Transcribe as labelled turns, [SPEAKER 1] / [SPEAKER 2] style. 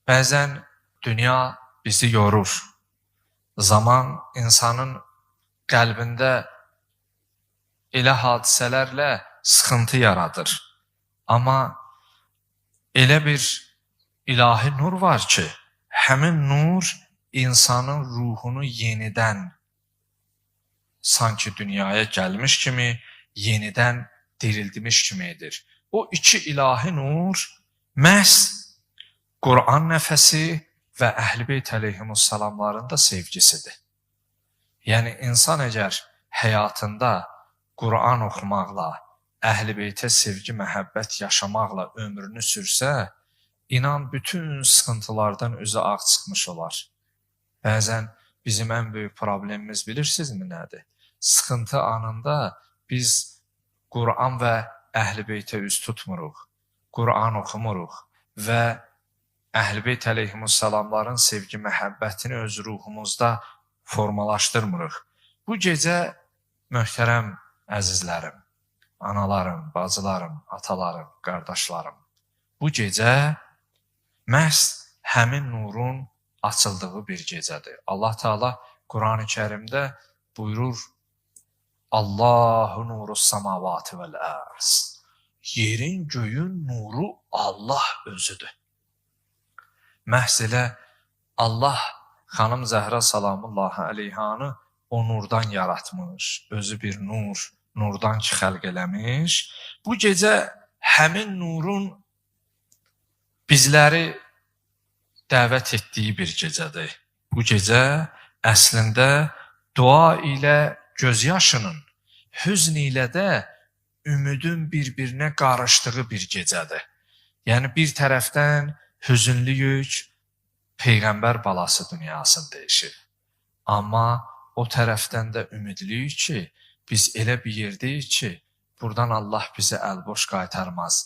[SPEAKER 1] Bəzən dünya bizi yorur. Zaman insanın qəlbində elə hadisələrlə sıxıntı yaradır. Amma elə bir ilahi nur var ki, həmin nur insanın ruhunu yenidən sanki dünyaya gəlmiş kimi, yenidən dirildmiş kimidir. O iki ilahi nur məhz Quran nəfəsi və Əhl-i Beyt əleyhimussalamların da sevgisidir. Yəni, insan əgər həyatında Quran oxumaqla, Əhl-i Beytə sevgi, məhəbbət yaşamaqla ömrünü sürsə, inan bütün sıxıntılardan özü ağ çıxmış olar. Bəzən bizim ən böyük problemimiz bilirsinizmi nədir? Sıxıntı anında biz Quran və Əhl-i Beytə üz tutmuruq, Quran oxumuruq və Əhl-i Beyt əleyhimussalamların sevgi, məhəbbətini öz ruhumuzda formalaşdırmırıq. Bu gecə möhtərəm əzizlərim, analarım, bacılarım, atalarım, qardaşlarım, bu gecə məhz həmin nurun açıldığı bir gecədir. Allah Teala Quran-ı Kərimdə buyurur, Allahu nuru samavati vel arz. Yerin, göyün nuru Allah özüdür. Məhz elə Allah xanım Zəhra salamullahi əleyhanı o nurdan yaratmış, özü bir nur, nurdan ki xəlq eləmiş. Bu gecə həmin nurun bizləri dəvət etdiyi bir gecədir. Bu gecə əslində dua ilə gözyaşının, hüzn ilə də ümidin bir-birinə qarışdığı bir gecədir. Yəni bir tərəfdən hüzünlüyük, Peyğəmbər balası dünyasını dəyişir. Amma o tərəfdən də ümidliyik ki, biz elə bir yerdəyik ki, buradan Allah bizi əlboş qaytarmaz.